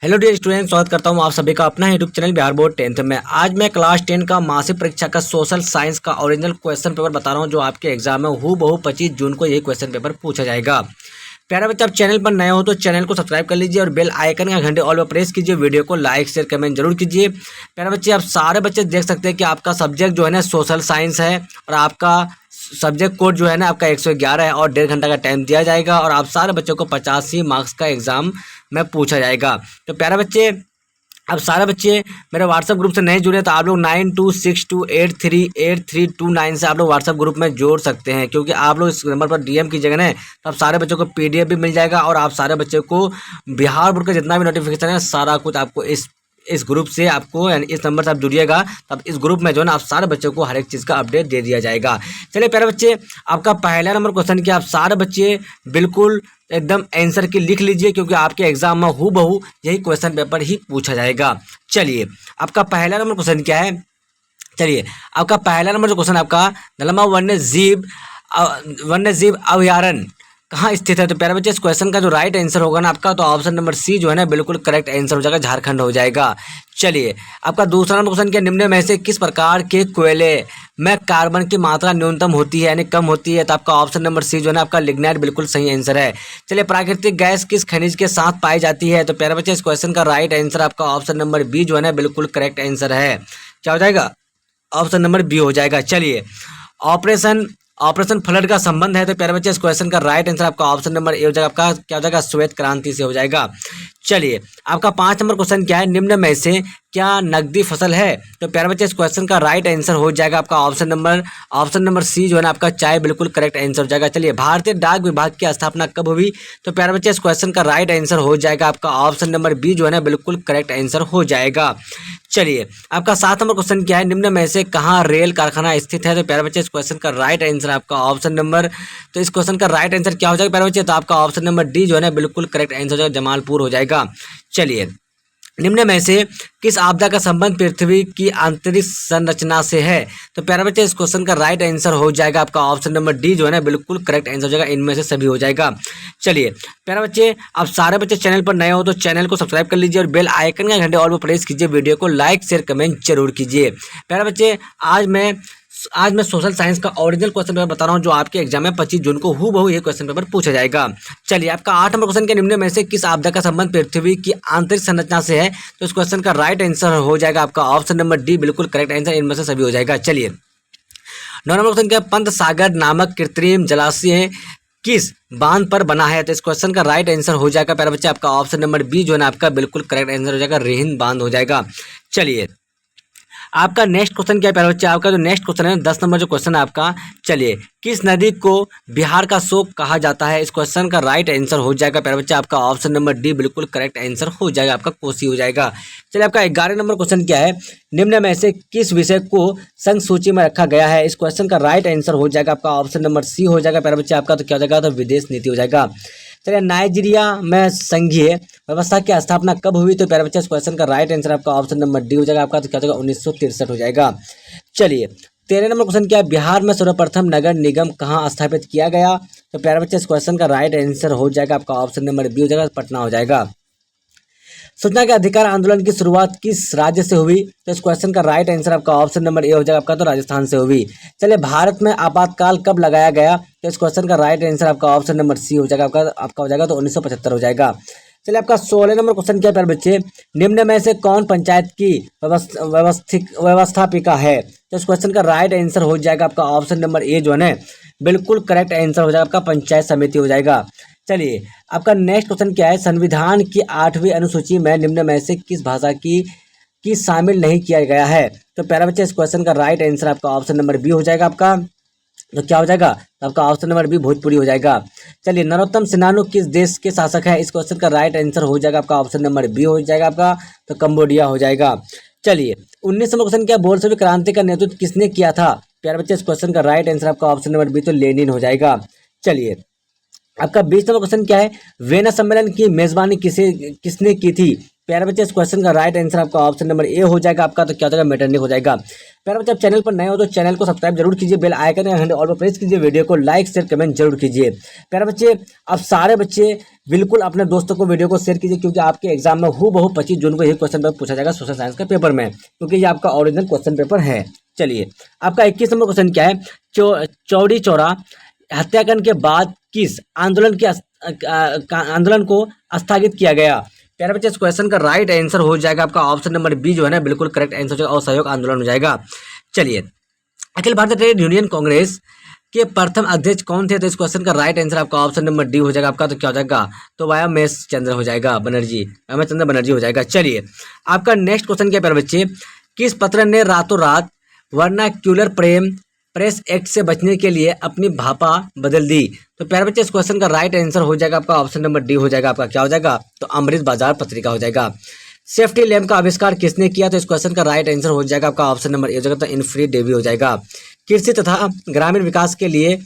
Hello dear student, स्वागत करता हूं आप सभी का अपना YouTube channel Bihar board 10th में। आज मैं क्लास 10 का मासिक परीक्षा का सोशल साइंस का ओरिजिनल क्वेश्चन पेपर बता रहा हूं, जो आपके एग्जाम में हूबहू 25 जून को यही क्वेश्चन पेपर पूछा जाएगा। प्यारे बच्चे, आप चैनल पर नए हो तो चैनल को सब्सक्राइब कर लीजिए और बेल आइकन का घंटे ऑल पर प्रेस कीजिए। वीडियो को लाइक शेयर कमेंट जरूर कीजिए। प्यारे बच्चे, आप सारे बच्चे देख सकते हैं कि आपका सब्जेक्ट जो है ना सोशल साइंस है और आपका सब्जेक्ट कोड जो है ना आपका 111 है और 1.5 घंटा का टाइम दिया जाएगा और आप सारे बच्चों को 85 मार्क्स का एग्जाम में पूछा जाएगा। तो प्यारे बच्चे, अब सारे बच्चे मेरे व्हाट्सएप ग्रुप से नहीं जुड़े तो आप लोग 9262838329 से आप लोग व्हाट्सएप ग्रुप में जोड़ सकते हैं, क्योंकि आप लोग इस नंबर पर डीएम कीजिएगा ना तो आप सारे बच्चों को पीडीएफ भी मिल जाएगा और आप सारे बच्चों को बिहार बोर्ड का जितना भी नोटिफिकेशन है सारा कुछ आपको इस ग्रुप से आपको यानी इस नंबर से आप जुड़िएगा तब इस ग्रुप में जो है ना आप सारे बच्चों को हर एक चीज़ का अपडेट दे दिया जाएगा। चलिए प्यारे बच्चे, आपका पहला नंबर क्वेश्चन क्या आप सारे बच्चे बिल्कुल एकदम आंसर की लिख लीजिए, क्योंकि आपके एग्जाम में हूबहू यही क्वेश्चन पेपर ही पूछा जाएगा। चलिए, आपका पहला नंबर क्वेश्चन क्या है? चलिए, आपका पहला नंबर जो क्वेश्चन आपका नलमा वन्य जीव अभयारण्य कहाँ स्थित है? तो प्यारे बच्चे, इस क्वेश्चन का जो राइट आंसर होगा ना आपका, तो ऑप्शन नंबर सी जो है ना बिल्कुल करेक्ट आंसर हो जाएगा, झारखंड हो जाएगा। चलिए, आपका दूसरा नंबर क्वेश्चन क्या, निम्न में से किस प्रकार के कोयले में कार्बन की मात्रा न्यूनतम होती है यानी कम होती है? तो आपका ऑप्शन नंबर सी जो है ना आपका लिग्नाइट बिल्कुल सही आंसर है। चलिए, प्राकृतिक गैस किस खनिज के साथ पाई जाती है? तो प्यारे बच्चे, इस क्वेश्चन का राइट आंसर आपका ऑप्शन नंबर बी जो है ना बिल्कुल करेक्ट आंसर है। क्या हो जाएगा? ऑप्शन नंबर बी हो जाएगा। चलिए, ऑपरेशन फ्लड का संबंध है, तो प्यारे बच्चे इस क्वेश्चन का राइट आंसर आपका ऑप्शन नंबर ए हो जाएगा। आपका क्या हो जाएगा? श्वेत क्रांति से हो जाएगा। चलिए, आपका 5 नंबर क्वेश्चन क्या है, निम्न में से क्या नकदी फसल है? तो प्यारे बच्चे इस क्वेश्चन का राइट आंसर हो जाएगा आपका ऑप्शन नंबर सी जो है ना आपका चाय बिल्कुल करेक्ट आंसर हो जाएगा। चलिए, भारतीय डाक विभाग की स्थापना कब हुई? तो प्यारे बच्चे इस क्वेश्चन का राइट आंसर हो जाएगा आपका ऑप्शन नंबर बी जो है ना बिल्कुल करेक्ट आंसर हो जाएगा। चलिए, आपका 7 नंबर क्वेश्चन क्या है, निम्न में से कहाँ रेल कारखाना स्थित है? तो प्यारे बच्चे इस क्वेश्चन का राइट आंसर आपका ऑप्शन नंबर, तो इस क्वेश्चन का राइट आंसर क्या हो जाएगा प्यारे बच्चे? तो आपका ऑप्शन नंबर डी जो है ना बिल्कुल करेक्ट आंसर हो जाएगा, जमालपुर हो जाएगा। चलिए, निम्न में से किस आपदा का संबंध पृथ्वी की आंतरिक संरचना से है? तो प्यारे बच्चे इस क्वेश्चन का राइट आंसर हो जाएगा आपका ऑप्शन नंबर डी जो है ना बिल्कुल करेक्ट आंसर हो जाएगा, इनमें से सभी हो जाएगा। चलिए प्यारे बच्चे, आप सारे बच्चे चैनल पर नए हो तो चैनल को सब्सक्राइब कर लीजिए और बेल आइकन का घंटे ऑल पर प्रेस कीजिए। वीडियो को लाइक शेयर कमेंट जरूर कीजिए। प्यारे बच्चे, आज मैं सोशल साइंस का ओरिजिनल क्वेश्चन पेपर बता रहा हूं, जो आपके एग्जाम में 25 जून को हूबहू ये क्वेश्चन पेपर पूछा जाएगा। चलिए, आपका 8 नंबर क्वेश्चन के निम्न में से किस आपदा का संबंध पृथ्वी की आंतरिक संरचना से है? तो इस क्वेश्चन का राइट आंसर हो जाएगा आपका ऑप्शन नंबर डी बिल्कुल करेक्ट आंसर, इनमें से सभी हो जाएगा। चलिए, 9 नंबर क्वेश्चन क्या, पंत सागर नामक कृत्रिम जलाशय किस बांध पर बना है? तो इस क्वेश्चन का राइट आंसर हो जाएगा प्यारे बच्चे आपका ऑप्शन नंबर बी जो है ना आपका बिल्कुल करेक्ट आंसर हो जाएगा, रेहिन बांध हो जाएगा। चलिए, आपका नेक्स्ट क्वेश्चन क्या है प्यारे बच्चे? आपका जो नेक्स्ट क्वेश्चन है 10 नंबर जो क्वेश्चन है आपका, चलिए, किस नदी को बिहार का शोक कहा जाता है? इस क्वेश्चन का राइट आंसर हो जाएगा प्यारे बच्चे आपका ऑप्शन नंबर डी बिल्कुल करेक्ट आंसर हो जाएगा, आपका कोसी हो जाएगा। चलिए, आपका 11 नंबर क्वेश्चन क्या है, निम्न में से किस विषय को संघ सूची में रखा गया है? इस क्वेश्चन का राइट आंसर हो जाएगा आपका ऑप्शन नंबर सी हो जाएगा प्यारे बच्चे आपका, तो क्या हो जाएगा? तो विदेश नीति हो जाएगा। चलिए, नाइजीरिया में संघीय व्यवस्था की स्थापना कब हुई? तो प्यारे बच्चे इस क्वेश्चन का राइट आंसर आपका ऑप्शन नंबर डी हो जाएगा आपका, तो क्या हो जाएगा? 1963 हो जाएगा। चलिए, 13 नंबर क्वेश्चन क्या है, बिहार में सर्वप्रथम नगर निगम कहाँ स्थापित किया गया? तो प्यारे बच्चे इस क्वेश्चन का राइट आंसर हो जाएगा आपका ऑप्शन नंबर बी हो जाएगा, पटना हो जाएगा। सूचना के अधिकार आंदोलन की शुरुआत किस राज्य से हुई? तो इस क्वेश्चन का राइट आंसर आपका ऑप्शन नंबर ए हो जाएगा आपका, तो राजस्थान से हुई। चलिए, भारत में आपातकाल कब लगाया गया? तो इस क्वेश्चन का राइट आंसर आपका ऑप्शन नंबर सी हो जाएगा आपका हो जाएगा, तो 1975 हो जाएगा। चलिए, आपका 16 नंबर क्वेश्चन क्या है बच्चे, निम्न में से कौन पंचायत की व्यवस्थापिका है? तो इस क्वेश्चन का राइट आंसर हो जाएगा आपका ऑप्शन नंबर ए जो है ना बिल्कुल करेक्ट आंसर हो जाएगा आपका, पंचायत समिति हो जाएगा। चलिए, आपका नेक्स्ट क्वेश्चन क्या है, संविधान की 8वीं अनुसूची में निम्न में से किस भाषा की शामिल नहीं किया गया है? तो प्यारे बच्चे इस क्वेश्चन का राइट आंसर आपका ऑप्शन नंबर बी हो जाएगा आपका, तो क्या हो जाएगा? तो आपका ऑप्शन नंबर बी भोजपुरी हो जाएगा। चलिए, नरोत्तम सिन्हा किस देश के शासक है? इस क्वेश्चन का राइट आंसर हो जाएगा आपका ऑप्शन नंबर बी हो जाएगा आपका, तो कंबोडिया हो जाएगा। चलिए, 19 नंबर क्वेश्चन क्या, बोल्शेविक क्रांति का नेतृत्व किसने किया था? प्यारे बच्चे इस क्वेश्चन का राइट आंसर आपका ऑप्शन नंबर बी तो लेनिन हो जाएगा। चलिए, आपका 20 नंबर क्वेश्चन क्या है, वेना सम्मेलन की मेजबानी किसने की थी? प्यारे बच्चे, इस क्वेश्चन का राइट आंसर आपका ऑप्शन नंबर ए हो जाएगा आपका। तो क्या हो जाएगा, मेटरनिक हो जाएगा। प्यारे बच्चे, आप चैनल पर नए हो तो चैनल को सब्सक्राइब जरूर कीजिए, बेल आइकन या घंटे ऑल पर प्रेस कीजिए, वीडियो को लाइक शेयर कमेंट जरूर कीजिए। प्यारे बच्चे, अब सारे बच्चे बिल्कुल अपने दोस्तों को वीडियो को शेयर कीजिए, क्योंकि आपके एग्जाम में हूबहू 25 जून को यही क्वेश्चन पेपर पूछा जाएगा सोशल साइंस के पेपर में, क्योंकि ये आपका ओरिजिनल क्वेश्चन पेपर है। चलिए, आपका 21 नंबर क्वेश्चन क्या है, चौड़ी चौरा हत्याकांड के बाद किस आंदोलन को स्थगित किया गया। प्यारे बच्चे, इस क्वेश्चन का राइट आंसर हो जाएगा आपका ऑप्शन नंबर बी जो है ना, बिल्कुल करेक्ट आंसर हो जाएगा, असहयोग आंदोलन हो जाएगा। चलिए, अखिल भारतीय ट्रेड यूनियन कांग्रेस के प्रथम अध्यक्ष कौन थे। तो इस क्वेश्चन का राइट आंसर आपका ऑप्शन नंबर डी हो जाएगा आपका। तो क्या हो जाएगा, तो व्यायामेश चंद्र हो जाएगा बनर्जी, व्यायामेश चंद्र बनर्जी हो जाएगा। चलिए, आपका नेक्स्ट क्वेश्चन क्या प्यारे बच्चे, किस पत्र ने रातों रात वर्नाक्यूलर प्रेस एक्ट से बचने के लिए अपनी भाषा बदल दी। तो प्यारे बच्चे, इस क्वेश्चन का राइट आंसर हो जाएगा आपका ऑप्शन नंबर डी हो जाएगा आपका। क्या हो जाएगा, तो अमृत बाजार पत्रिका हो जाएगा। सेफ्टी लैम्प का आविष्कार किसने किया। तो इस क्वेश्चन का राइट आंसर हो जाएगा आपका ऑप्शन नंबर ए हो जाएगा, तो इनफ्री डेवी हो जाएगा। कृषि तथा ग्रामीण विकास के लिए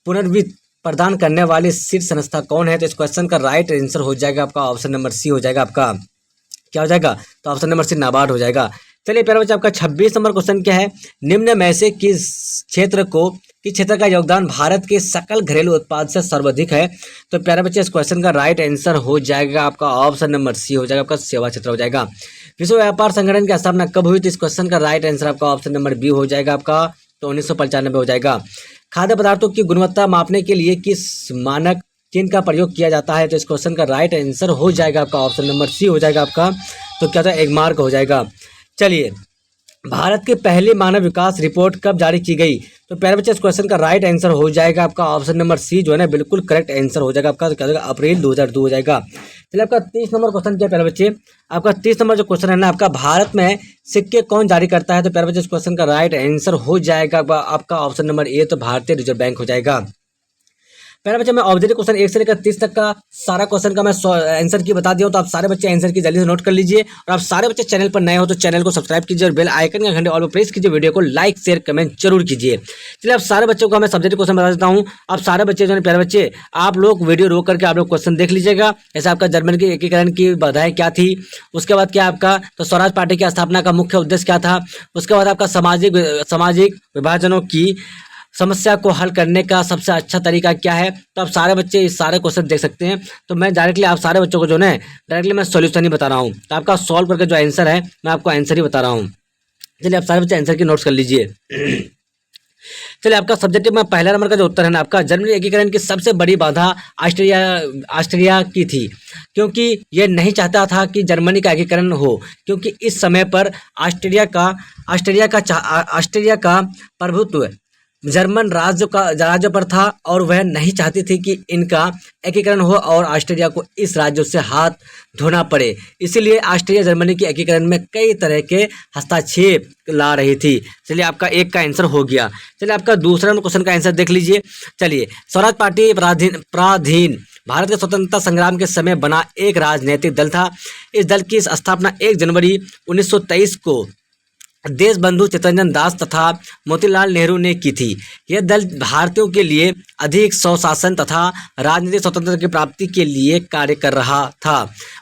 पुनर्वित्त प्रदान करने वाली शीर्ष संस्था कौन है। तो इस क्वेश्चन का राइट आंसर हो जाएगा आपका ऑप्शन नंबर सी हो जाएगा आपका। क्या हो जाएगा, तो ऑप्शन नंबर सी नाबार्ड हो जाएगा। चलिए प्यारे बच्चे, आपका 26 नंबर क्वेश्चन क्या है, निम्न में से किस क्षेत्र का योगदान भारत के सकल घरेलू उत्पाद से सर्वाधिक है। तो प्यारे बच्चे, इस क्वेश्चन का राइट आंसर हो जाएगा आपका ऑप्शन नंबर सी हो जाएगा आपका, सेवा क्षेत्र हो जाएगा। विश्व व्यापार संगठन की स्थापना कब हुई। तो इस क्वेश्चन का राइट आंसर आपका ऑप्शन नंबर बी हो जाएगा आपका, तो 1995 हो जाएगा। खाद्य पदार्थों की गुणवत्ता मापने के लिए किस मानक चिन्ह का प्रयोग किया जाता है। तो इस क्वेश्चन का राइट आंसर हो जाएगा आपका ऑप्शन नंबर सी हो जाएगा आपका। तो क्या था, एक मार्क हो जाएगा। चलिए, भारत की पहली मानव विकास रिपोर्ट कब जारी की गई। तो प्यारे बच्चे, इस क्वेश्चन का राइट आंसर हो जाएगा आपका ऑप्शन नंबर सी जो है ना, बिल्कुल करेक्ट आंसर हो जाएगा आपका। तो क्या हो जाएगा, अप्रैल 2002 हो जाएगा। चलिए, आपका 30 नंबर क्वेश्चन क्या प्यारे बच्चे, आपका 30 नंबर जो क्वेश्चन है ना आपका, भारत में सिक्के कौन जारी करता है। तो प्यारे बच्चे, इस क्वेश्चन का राइट आंसर हो जाएगा आपका ऑप्शन नंबर ए, तो भारतीय रिजर्व बैंक हो जाएगा। पहले बच्चे, मैं ऑब्जेक्टिव क्वेश्चन 1 से लेकर 30 तक का सारा क्वेश्चन का मैं आंसर की बता दिया हूं, तो आप सारे बच्चे आंसर की जल्दी से नोट कर लीजिए। और आप सारे बच्चे चैनल पर नए हो तो चैनल को सब्सक्राइब कीजिए और बेल आइकन का घंटे ऑल पर प्रेस कीजिए, वीडियो को लाइक शेयर कमेंट जरूर कीजिए। चलिए, आप सारे बच्चों को मैं सब्जेक्टिव क्वेश्चन बता देता हूँ। आप सारे बच्चे जो है प्यारे बच्चे, आप लोग वीडियो रोक करके आप लोग क्वेश्चन देख लीजिएगा। जैसे आपका जर्मनी के एकीकरण की बाधाएं क्या थी, उसके बाद क्या आपका, तो स्वराज पार्टी की स्थापना का मुख्य उद्देश्य क्या था, उसके बाद आपका सामाजिक विभाजनों की समस्या को हल करने का सबसे अच्छा तरीका क्या है। तो आप सारे बच्चे इस सारे क्वेश्चन देख सकते हैं। तो मैं डायरेक्टली आप सारे बच्चों को जो है डायरेक्टली मैं सॉल्यूशन ही बता रहा हूँ, तो आपका सॉल्व करके जो आंसर है मैं आपको आंसर ही बता रहा हूँ। चलिए, आप सारे बच्चे आंसर की नोट्स कर लीजिए। चलिए, आपका सब्जेक्टिव में पहला नंबर का जो उत्तर है ना आपका, जर्मनी एकीकरण की सबसे बड़ी बाधा ऑस्ट्रिया की थी, क्योंकि ये नहीं चाहता था कि जर्मनी का एकीकरण हो, क्योंकि इस समय पर ऑस्ट्रिया का प्रभुत्व जर्मन राज्य पर था और वह नहीं चाहती थी कि इनका एकीकरण हो और ऑस्ट्रिया को इस राज्यों से हाथ धोना पड़े। इसीलिए ऑस्ट्रिया जर्मनी के एकीकरण में कई तरह के हस्तक्षेप ला रही थी। चलिए, आपका एक का आंसर हो गया। चलिए, आपका दूसरा क्वेश्चन का आंसर देख लीजिए। चलिए, स्वराज पार्टी पराधीन भारत के स्वतंत्रता संग्राम के समय बना एक राजनीतिक दल था। इस दल की स्थापना 1 जनवरी 1923 को देशबंधु चित्तरंजन दास तथा मोतीलाल नेहरू ने की थी। यह दल भारतीयों के लिए अधिक स्वशासन तथा राजनीतिक स्वतंत्रता की प्राप्ति के लिए कार्य कर रहा था।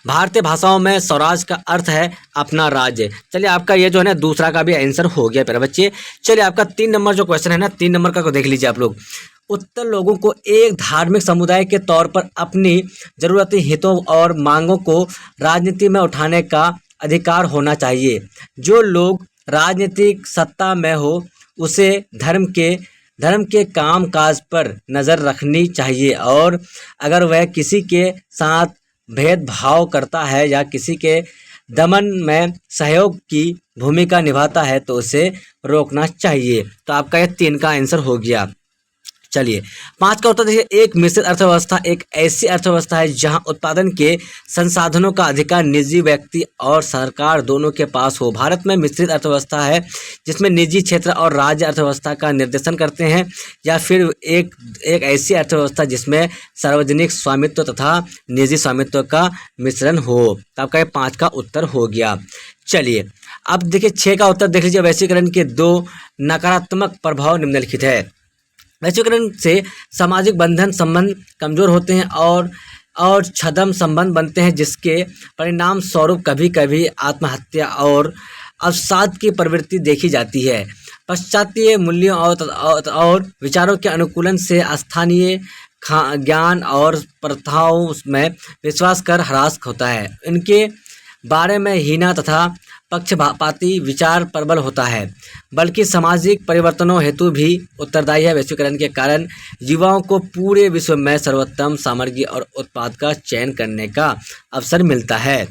भारतीय भाषाओं में स्वराज का अर्थ है अपना राज्य। चलिए, आपका ये जो है ना दूसरा का भी आंसर हो गया प्यारे बच्चे। चलिए, आपका 3 नंबर जो क्वेश्चन है ना, 3 नंबर का को देख लीजिए आप लोग। उत्तर लोगों को एक धार्मिक समुदाय के तौर पर अपनी जरूरतें, हितों और मांगों को राजनीति में उठाने का अधिकार होना चाहिए। जो लोग राजनीतिक सत्ता में हो उसे धर्म के काम काज पर नज़र रखनी चाहिए, और अगर वह किसी के साथ भेदभाव करता है या किसी के दमन में सहयोग की भूमिका निभाता है तो उसे रोकना चाहिए। तो आपका ये 3 का आंसर हो गया। चलिए, 5 का उत्तर देखिए। एक मिश्रित अर्थव्यवस्था एक ऐसी अर्थव्यवस्था है जहां उत्पादन के संसाधनों का अधिकार निजी व्यक्ति और सरकार दोनों के पास हो। भारत में मिश्रित अर्थव्यवस्था है जिसमें निजी क्षेत्र और राज्य अर्थव्यवस्था का निर्देशन करते हैं, या फिर एक ऐसी अर्थव्यवस्था जिसमें सार्वजनिक स्वामित्व तथा निजी स्वामित्व का मिश्रण हो। तो आपका ये 5 का उत्तर हो गया। चलिए, अब देखिए 6 का उत्तर देख लीजिए। वैश्वीकरण के 2 नकारात्मक प्रभाव निम्नलिखित है। वैश्वीकरण से सामाजिक संबंध कमजोर होते हैं और छद्म संबंध बनते हैं, जिसके परिणाम स्वरूप कभी कभी आत्महत्या और अवसाद की प्रवृत्ति देखी जाती है। पाश्चात्य मूल्यों और विचारों के अनुकूलन से स्थानीय ज्ञान और प्रथाओं में विश्वास कर ह्रास होता है। इनके बारे में हीना तथा पक्षपाती विचार प्रबल होता है, बल्कि सामाजिक परिवर्तनों हेतु भी उत्तरदायी है। वैश्वीकरण के कारण युवाओं को पूरे विश्व में सर्वोत्तम सामग्री और उत्पाद का चयन करने का अवसर मिलता है।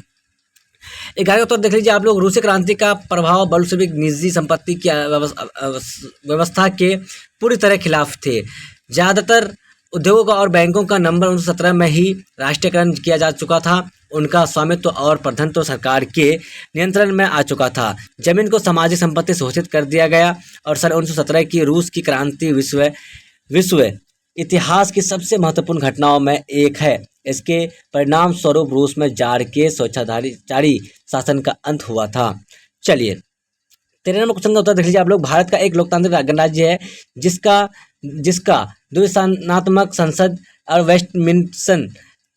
11 तो देख लीजिए आप लोग, रूसी क्रांति का प्रभाव बल्शेविक निजी संपत्ति की व्यवस्था के पूरी तरह खिलाफ थे। ज़्यादातर उद्योगों और बैंकों का नंबर 1917 में ही राष्ट्रीयकरण किया जा चुका था। उनका स्वामित्व और प्रबंधन तो सरकार के नियंत्रण में आ चुका था। जमीन को सामाजिक संपत्ति घोषित कर दिया गया और सन 1917 की रूस की क्रांति विश्व इतिहास की सबसे महत्वपूर्ण घटनाओं में एक है। इसके परिणाम स्वरूप रूस में जार के स्वेच्छाचारी शासन का अंत हुआ था। चलिए 13 नंबर क्वेश्चन का उत्तर देख लीजिए आप लोग। भारत का एक लोकतांत्रिक गणराज्य है जिसका द्विसदनात्मक संसद और वेस्टमिंस्टर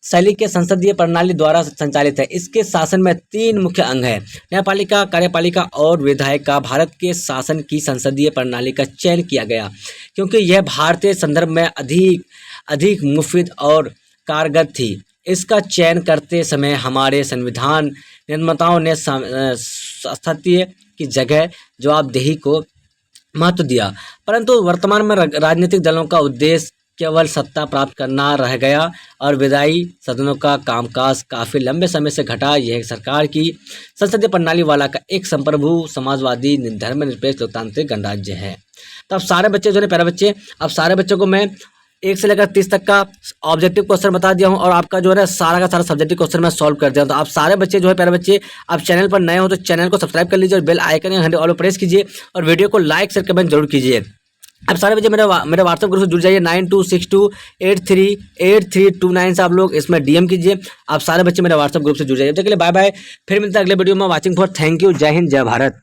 शैली के संसदीय प्रणाली द्वारा संचालित है। इसके शासन में 3 मुख्य अंग हैं, न्यायपालिका, कार्यपालिका और विधायिका। भारत के शासन की संसदीय प्रणाली का चयन किया गया क्योंकि यह भारतीय संदर्भ में अधिक मुफीद और कारगर थी। इसका चयन करते समय हमारे संविधान निर्माताओं ने संसदीय की जगह जवाबदेही को महत्व दिया, परंतु वर्तमान में राजनीतिक दलों का उद्देश्य केवल सत्ता प्राप्त करना रह गया और विधायी सदनों का कामकाज काफ़ी लंबे समय से घटा। यह सरकार की संसदीय प्रणाली वाला का एक संप्रभु समाजवादी धर्मनिरपेक्ष लोकतांत्रिक गणराज्य है। तो अब सारे बच्चे जो है प्यारे बच्चे, अब सारे बच्चों को मैं 1 से लेकर 30 तक का ऑब्जेक्टिव क्वेश्चन बता दिया हूं और आपका जो है सारा का सारा सब्जेक्टिव क्वेश्चन मैं सॉल्व कर दिया हूं। तो आप सारे बच्चे जो है प्यारे बच्चे, आप चैनल पर नए हो तो चैनल को सब्सक्राइब कर लीजिए और बेल आइकन या घंटे ऑल प्रेस कीजिए और वीडियो को लाइक शेयर कमेंट जरूर कीजिए। अब सारे बच्चे मेरे व्हाट्सएप ग्रुप से जुड़ जाइए 9262838329 से आप लोग इसमें डीएम कीजिए। आप सारे बच्चे मेरे व्हाट्सएप ग्रुप से जुड़ जाइए। तो के लिए बाय बाय, फिर मिलता है अगले वीडियो में। वॉचिंग फॉर, थैंक यू, जय हिंद, जय भारत।